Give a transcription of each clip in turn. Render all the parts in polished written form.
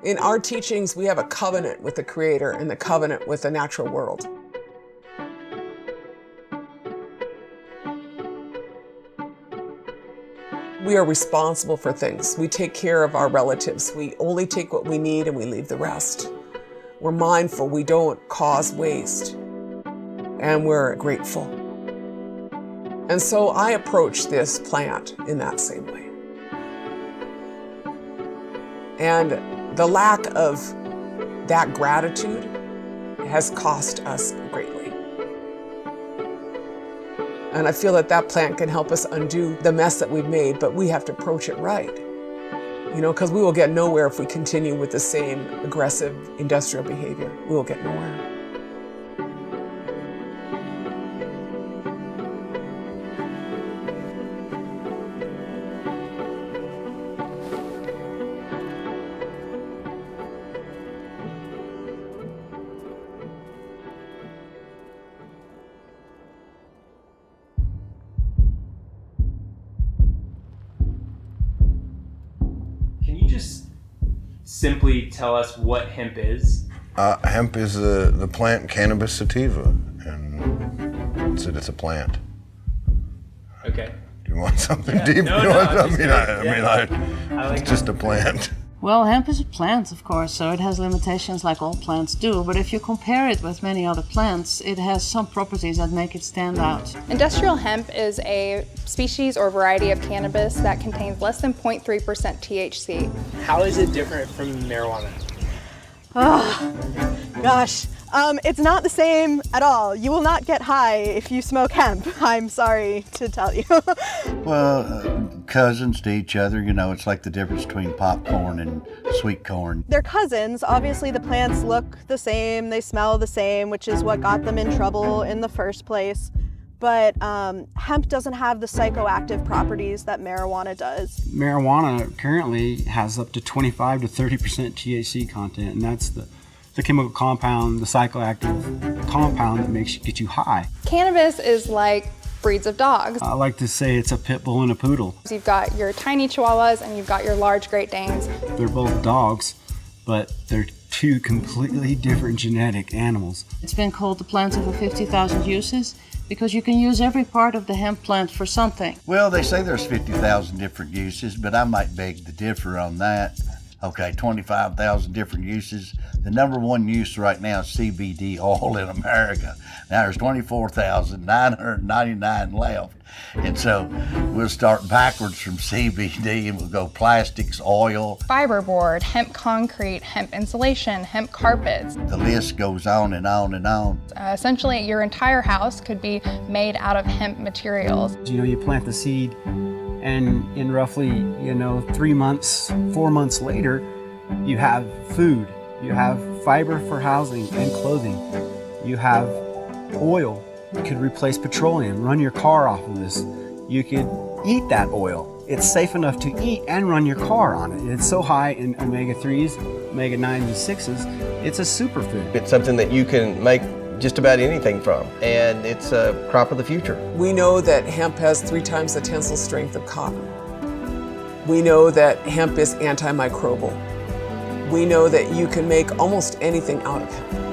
In our teachings, we have a covenant with the Creator and the covenant with the natural world. We are responsible for things. We take care of our relatives. We only take what we need and we leave the rest. We're mindful. We don't cause waste. And we're grateful. And so I approach this plant in that same way. And the lack of that gratitude has cost us greatly. And I feel that that plant can help us undo the mess that we've made, but we have to approach it right. You know, because we will get nowhere if we continue with the same aggressive industrial behavior. We will get nowhere. Simply tell us what hemp is? Hemp is the plant Cannabis sativa, and it's a plant. Okay. Do you want something deep? No, It's just a plant. Well, hemp is a plant, of course, so it has limitations like all plants do, but if you compare it with many other plants, it has some properties that make it stand out. Industrial hemp is a species or variety of cannabis that contains less than 0.3% THC. How is it different from marijuana? Oh, gosh. It's not the same at all. You will not get high if you smoke hemp, I'm sorry to tell you. Well, cousins to each other, you know, it's like the difference between popcorn and sweet corn. They're cousins. Obviously the plants look the same, they smell the same, which is what got them in trouble in the first place. But hemp doesn't have the psychoactive properties that marijuana does. Marijuana currently has up to 25 to 30% THC content, and that's the chemical compound, the psychoactive compound that gets you high. Cannabis is like breeds of dogs. I like to say it's a pit bull and a poodle. You've got your tiny Chihuahuas and you've got your large Great Danes. They're both dogs, but they're two completely different genetic animals. It's been called the plant over 50,000 uses because you can use every part of the hemp plant for something. Well, they say there's 50,000 different uses, but I might beg to differ on that. Okay, 25,000 different uses. The number one use right now is CBD oil in America. Now there's 24,999 left. And so we'll start backwards from CBD and we'll go plastics, oil. Fiberboard, hemp concrete, hemp insulation, hemp carpets. The list goes on and on and on. Essentially, your entire house could be made out of hemp materials. You know, you plant the seed, and in roughly, 3 months, 4 months later, you have food. You have fiber for housing and clothing. You have oil. You could replace petroleum, run your car off of this. You could eat that oil. It's safe enough to eat and run your car on it. It's so high in omega-3s, omega-9s, and 6s, it's a superfood. It's something that you can make just about anything from, and it's a crop of the future. We know that hemp has 3 times the tensile strength of cotton. We know that hemp is antimicrobial. We know that you can make almost anything out of hemp.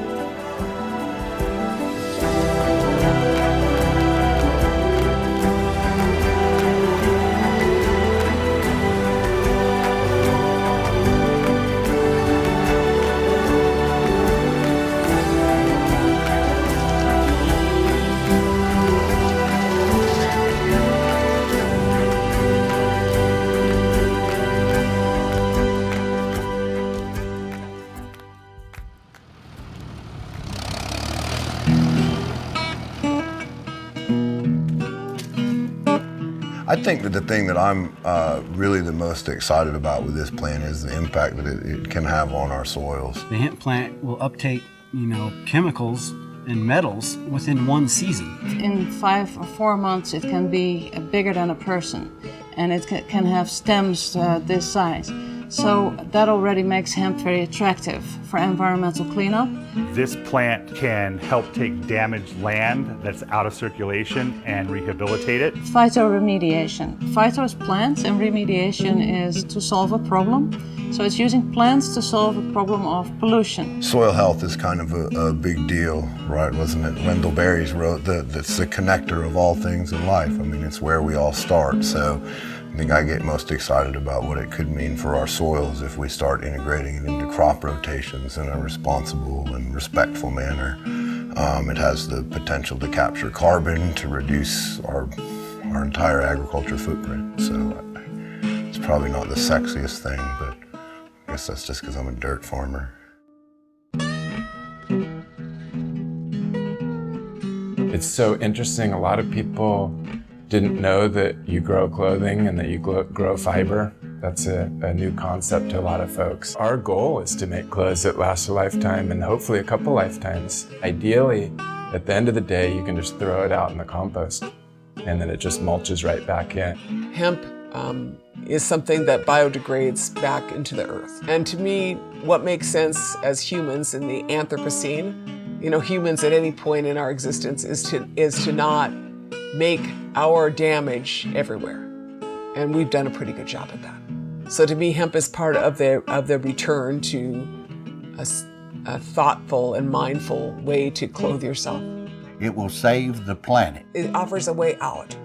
I think that the thing that I'm really the most excited about with this plant is the impact that it can have on our soils. The hemp plant will uptake, chemicals and metals within 1 season. In 5 or 4 months, it can be bigger than a person, and it can have stems this size. So that already makes hemp very attractive for environmental cleanup. This plant can help take damaged land that's out of circulation and rehabilitate it. Phytoremediation. Phyto is plants and remediation is to solve a problem. So it's using plants to solve a problem of pollution. Soil health is kind of a big deal, right? Wasn't it? Wendell Berry's wrote that it's the connector of all things in life. I mean, it's where we all start. So I think I get most excited about what it could mean for our soils if we start integrating it into crop rotations in a responsible and respectful manner. It has the potential to capture carbon, to reduce our entire agriculture footprint. So it's probably not the sexiest thing, but I guess that's just because I'm a dirt farmer. It's so interesting. A lot of people didn't know that you grow clothing and that you grow fiber. That's a new concept to a lot of folks. Our goal is to make clothes that last a lifetime and hopefully a couple lifetimes. Ideally, at the end of the day, you can just throw it out in the compost and then it just mulches right back in. Hemp is something that biodegrades back into the earth. And to me, what makes sense as humans in the Anthropocene, you know, humans at any point in our existence is to not make our damage everywhere. And we've done a pretty good job at that. So to me, hemp is part of the return to a thoughtful and mindful way to clothe yourself. It will save the planet. It offers a way out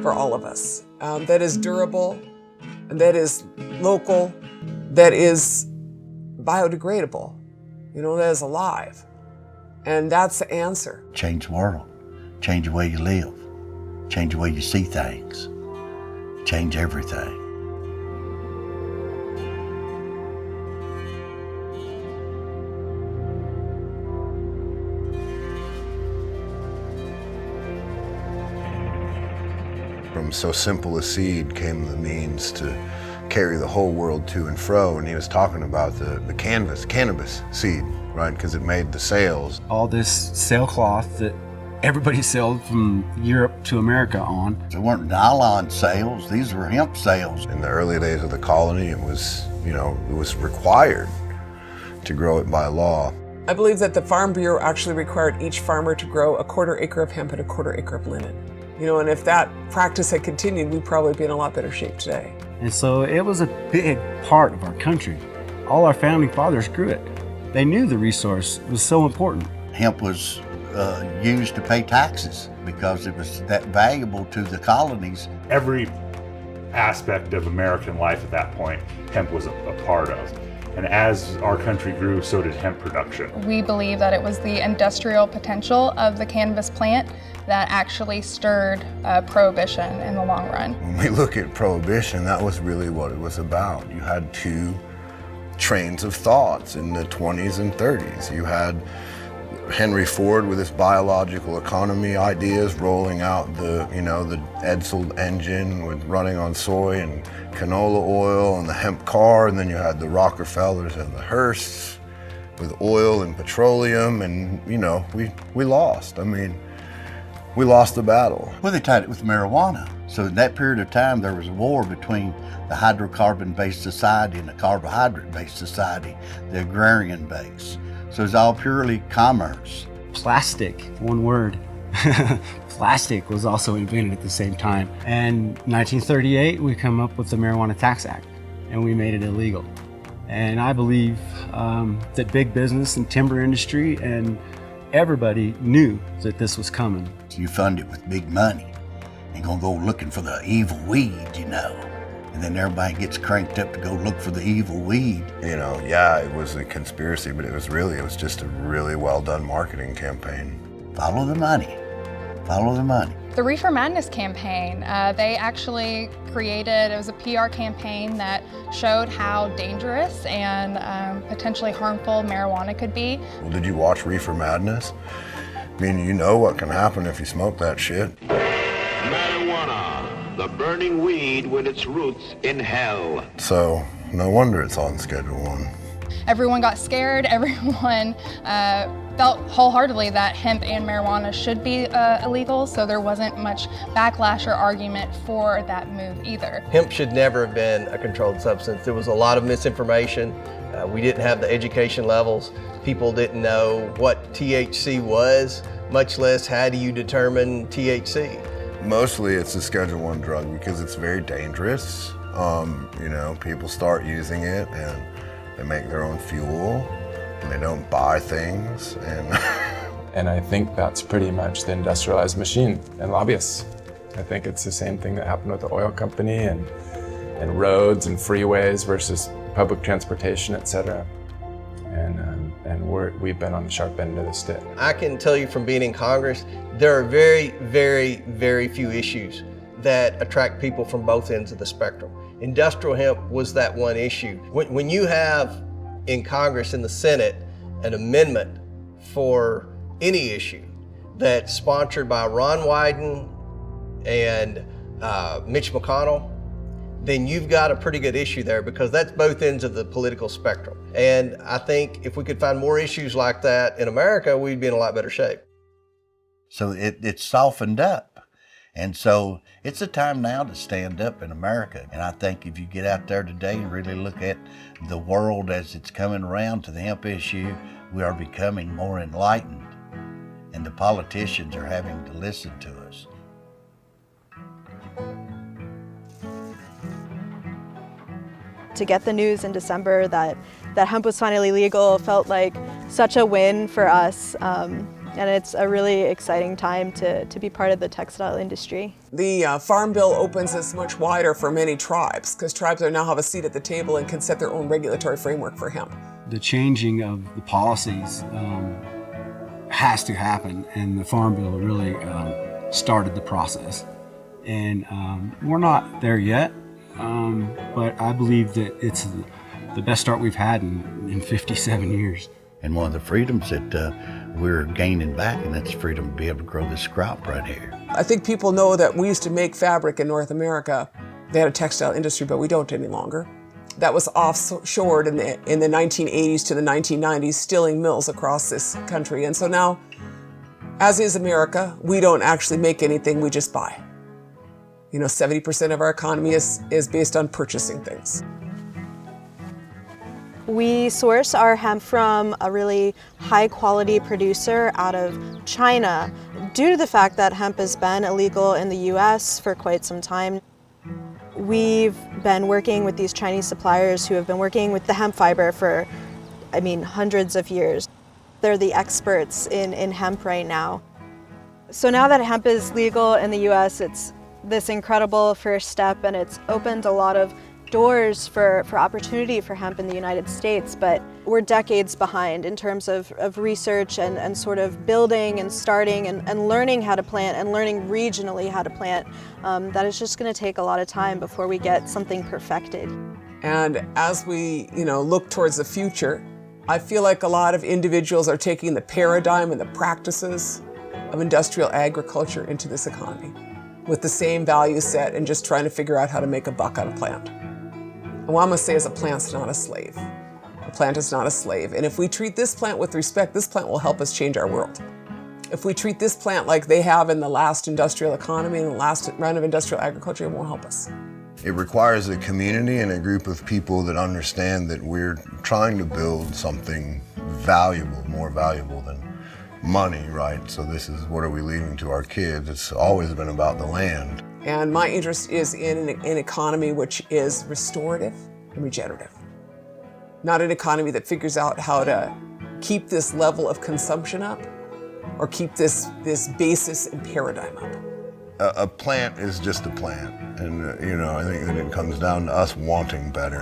for all of us that is durable, that is local, that is biodegradable, you know, that is alive. And that's the answer. Change the world, change the way you live, change the way you see things, change everything. From so simple a seed came the means to carry the whole world to and fro, and he was talking about the cannabis seed, right? Because it made the sails. All this sailcloth that everybody sailed from Europe to America on. They weren't nylon sails, these were hemp sails. In the early days of the colony, it was, you know, it was required to grow it by law. I believe that the Farm Bureau actually required each farmer to grow a 1/4 acre of hemp and a 1/4 acre of linen. You know, and if that practice had continued, we'd probably be in a lot better shape today. And so it was a big part of our country. All our founding fathers grew it. They knew the resource was so important. Hemp was used to pay taxes because it was that valuable to the colonies. Every aspect of American life at that point, hemp was a part of. And as our country grew, so did hemp production. We believe that it was the industrial potential of the cannabis plant that actually stirred prohibition in the long run. When we look at prohibition, that was really what it was about. You had two trains of thoughts in the 20s and 30s. You had Henry Ford with his biological economy ideas, rolling out the Edsel engine with running on soy and canola oil and the hemp car, and then you had the Rockefellers and the Hearsts with oil and petroleum, and we lost. I mean, we lost the battle. Well, they tied it with marijuana. So in that period of time, there was a war between the hydrocarbon-based society and the carbohydrate-based society, the agrarian base. So it's all purely commerce. Plastic, one word. Plastic was also invented at the same time. And 1938, we come up with the Marijuana Tax Act, and we made it illegal. And I believe that big business and timber industry and everybody knew that this was coming. You fund it with big money. You're gonna go looking for the evil weed, and then everybody gets cranked up to go look for the evil weed. Yeah, it was a conspiracy, but it was just a really well done marketing campaign. Follow the money, follow the money. The Reefer Madness campaign, they actually created, it was a PR campaign that showed how dangerous and potentially harmful marijuana could be. Well, did you watch Reefer Madness? I mean, you know what can happen if you smoke that shit. Marijuana, the burning weed with its roots in hell. So, no wonder it's on Schedule 1. Everyone got scared, everyone felt wholeheartedly that hemp and marijuana should be illegal, so there wasn't much backlash or argument for that move either. Hemp should never have been a controlled substance. There was a lot of misinformation. We didn't have the education levels. People didn't know what THC was, much less how do you determine THC. Mostly it's a Schedule I drug because it's very dangerous. You know, people start using it and they make their own fuel and they don't buy things. And I think that's pretty much the industrialized machine and lobbyists. I think it's the same thing that happened with the oil company and roads and freeways versus public transportation, et cetera. And we've been on the sharp end of the stick. I can tell you from being in Congress, there are very, very, very few issues that attract people from both ends of the spectrum. Industrial hemp was that one issue. When you have in Congress, in the Senate, an amendment for any issue that's sponsored by Ron Wyden and Mitch McConnell, then you've got a pretty good issue there because that's both ends of the political spectrum. And I think if we could find more issues like that in America, we'd be in a lot better shape. So it's softened up. And so it's a time now to stand up in America. And I think if you get out there today and really look at the world as it's coming around to the hemp issue, we are becoming more enlightened. And the politicians are having to listen to us. To get the news in December that hemp was finally legal felt like such a win for us. And it's a really exciting time to be part of the textile industry. The Farm Bill opens us much wider for many tribes because tribes now have a seat at the table and can set their own regulatory framework for hemp. The changing of the policies has to happen, and the Farm Bill really started the process. And we're not there yet, but I believe that it's the best start we've had in 57 years. And one of the freedoms that we're gaining back, and that's the freedom to be able to grow this crop right here. I think people know that we used to make fabric in North America. They had a textile industry, but we don't any longer. That was offshored in the 1980s to the 1990s, stealing mills across this country. And so now, as is America, we don't actually make anything, we just buy. You know, 70% of our economy is based on purchasing things. We source our hemp from a really high quality producer out of China. Due to the fact that hemp has been illegal in the US for quite some time, we've been working with these Chinese suppliers who have been working with the hemp fiber for, hundreds of years. They're the experts in hemp right now. So now that hemp is legal in the US, it's this incredible first step, and it's opened a lot of doors for opportunity for hemp in the United States, but we're decades behind in terms of research and sort of building and starting and learning how to plant and learning regionally how to plant. That is just going to take a lot of time before we get something perfected. And as we, look towards the future, I feel like a lot of individuals are taking the paradigm and the practices of industrial agriculture into this economy with the same value set and just trying to figure out how to make a buck on a plant. And what I'm going to say is a plant's not a slave. A plant is not a slave. And if we treat this plant with respect, this plant will help us change our world. If we treat this plant like they have in the last industrial economy and the last round of industrial agriculture, it won't help us. It requires a community and a group of people that understand that we're trying to build something valuable, more valuable than money, right? So this is, what are we leaving to our kids? It's always been about the land. And my interest is in an economy which is restorative and regenerative. Not an economy that figures out how to keep this level of consumption up or keep this basis and paradigm up. A plant is just a plant. And, I think that it comes down to us wanting better.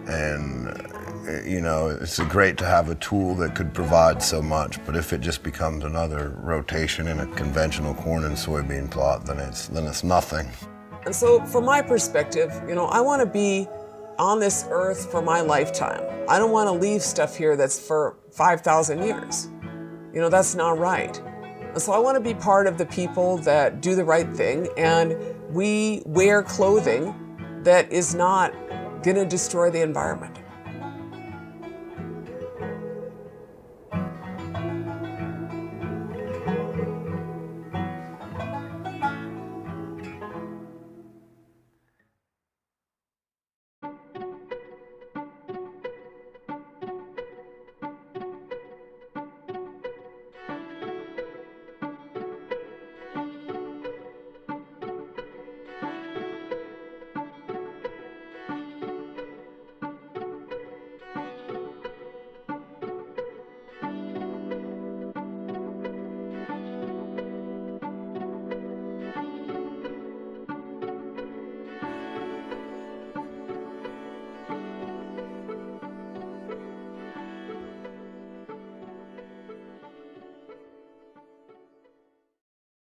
And, it's great to have a tool that could provide so much, but if it just becomes another rotation in a conventional corn and soybean plot, then it's nothing. And so from my perspective, I want to be on this earth for my lifetime. I don't want to leave stuff here that's for 5,000 years. That's not right. And so I want to be part of the people that do the right thing, and we wear clothing that is not going to destroy the environment.